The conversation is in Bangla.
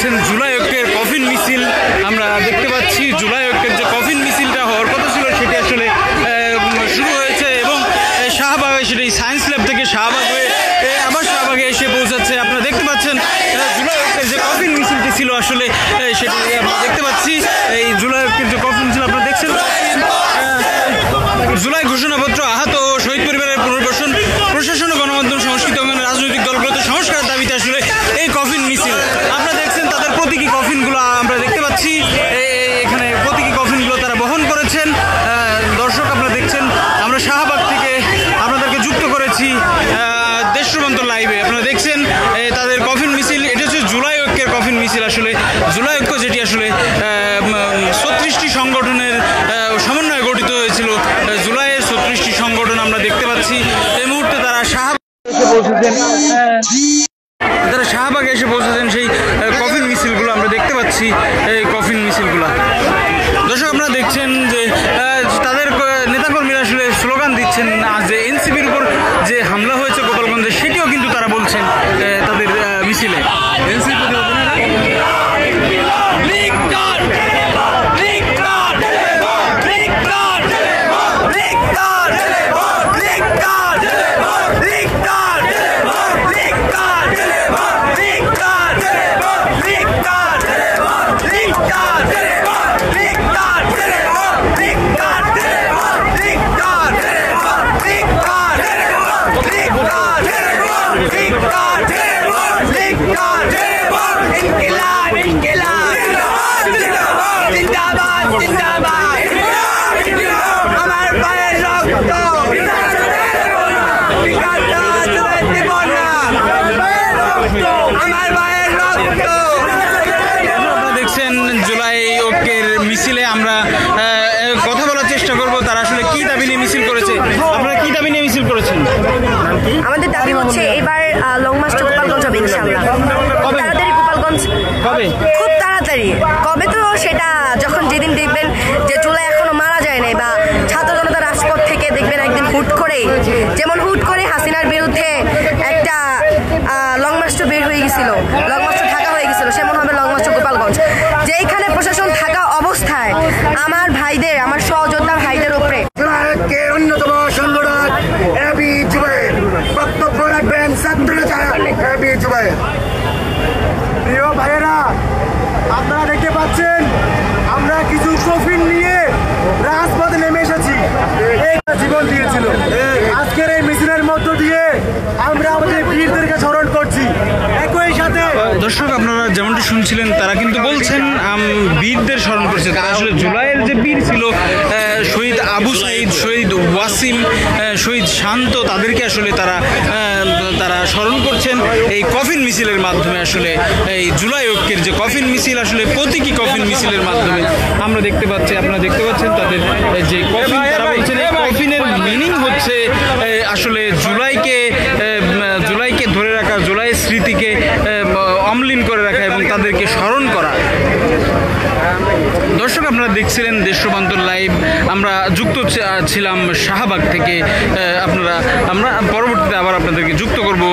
দেখছেন জুলাই ঐক্যের কফিন মিছিল আমরা দেখতে পাচ্ছি। জুলাই ঐক্যের যে কফিন মিছিলটা হওয়ার কথা ছিল সেটি আসলে শুরু হয়েছে এবং শাহবাগে সেটি সায়েন্স ল্যাব থেকে শাহবাগ হয়ে আবার শাহবাগে এসে পৌঁছাচ্ছে। আপনারা দেখতে পাচ্ছেন জুলাই ঐক্যের যে কফিন মিছিলটি ছিল আসলে সেটি আমরা দেখতে পাচ্ছি। এই জুলাই ঐক্যের যে কফিন মিছিল আপনারা দেখছেন, জুলাই ঘোষণাপত্র, আহত ও শহীদ পরিবারের পুনর্বাসন, প্রশাসন ও গণমাধ্যম, সংস্কৃতি এবং রাজনৈতিক দলগুলোতে সংস্কারের দাবিতে আসলে এই কফিন মিছিল। আপনারা দেখছেন তাদের প্রতীকী কফিনগুলো আমরা দেখতে পাচ্ছি। এখানে প্রতীকী কফিনগুলো তারা বহন করেছেন। দর্শক আপনারা দেখছেন আমরা শাহবাগ থেকে আপনাদেরকে যুক্ত করেছি দেশ রূপান্তর লাইভে। আপনারা দেখছেন তাদের কফিন মিছিল। এটা হচ্ছে জুলাই ঐক্যের কফিন মিছিল। আসলে জুলাই ঐক্য যেটি আসলে 36টি সংগঠনের সমন্বয়ে গঠিত হয়েছিল, জুলাইয়ের 36টি সংগঠন আমরা দেখতে পাচ্ছি। এই মুহূর্তে তারা শাহবাগে এসে পৌঁছেছেন সেই কফিন মিছিলগুলো আমরা দেখতে পাচ্ছি। এই কফিন মিছিলগুলো দর্শক আপনারা দেখছেন যে তাদের নেতাকর্মীরা আসলে স্লোগান দিচ্ছেন যে এনসিপির উপর যে হামলা হয়েছে গোপালগঞ্জে সেটিও কিন্তু তারা বলছেন তাদের মিছিলে। দেখছেন জুলাই ঐক্যের মিছিলে আমরা কথা বলার চেষ্টা করব তারা আসলে কি দাবি নিয়ে মিছিল করেছে। আপনারা কি দাবি নিয়ে মিছিল করেছেন? আমাদের দাবি হচ্ছে এবার লং মার্চ টু গোপালগঞ্জ হবে ইনশাআল্লাহ। তাড়াতাড়ি গোপালগঞ্জ কবে? খুব তাড়াতাড়ি। কবে তো সেটা যখন যেদিন দেখবেন যে জুলাই এখনো মারা যায় নাই বা ছাত্র জনতা রাজপথ থেকে দেখবেন একদিন হুট করে, যেমন হুট করে হাসিনার বিরুদ্ধে একটা লং মার্চ টু বের হয়ে গেছিল, লং মার্চ টু ঢাকা হয়ে গেছিল, সেমন হবে লং মার্চ টু গোপালগঞ্জ। যেইখানে প্রশাসন থাকা অবস্থায় আমার ভাইদের, আমার সহযোদ্ধা ভাইদের উপরে অন্যতম সংগঠন এবি জুবায়ের বক্তব্য রাখবেন ছাত্রনেতা এবি জুবায়ের। প্রিয় ভাইয়েরা, আপনারা দেখতে পাচ্ছেন আমরা কিছু কফিন নিয়ে রাজপথে নেমে এসেছি। জীবন দিয়েছিল। আজকের এই মিছিলের মধ্য দিয়ে আমরা আমাদের বীরদেরকে স্মরণ করছি। একই সাথে দর্শক আপনারা যেমনটি শুনছিলেন তারা কিন্তু বলছেন বীরদের স্মরণ করছে। তারা আসলে জুলাইয়ের যে বীর ছিল শহীদ আবু সাইদ, শহীদ ওয়াসিম, শহীদ শান্ত, তাদেরকে আসলে তারা স্মরণ করছেন এই কফিন মিছিলের মাধ্যমে। আসলে এই জুলাই ঐক্যের যে কফিন মিছিল আসলে প্রতীকী কফিন মিছিলের মাধ্যমে আমরা দেখতে পাচ্ছি। আপনারা দেখতে পাচ্ছেন তাদের যে কফিন, তারা বলছেন এই কফিনের মিনিং হচ্ছে আসলে জুলাইকে ধরে রাখা, জুলাইয়ের স্মৃতিকে অম্লিন করে রাখা এবং তাদেরকে স্মরণ করা। দর্শক আপনারা দেখছিলেন দেশ রূপান্তর লাইভ। আমরা যুক্ত ছিলাম শাহবাগ থেকে। আমরা পরবর্তীতে আবার আপনাদেরকে যুক্ত করব।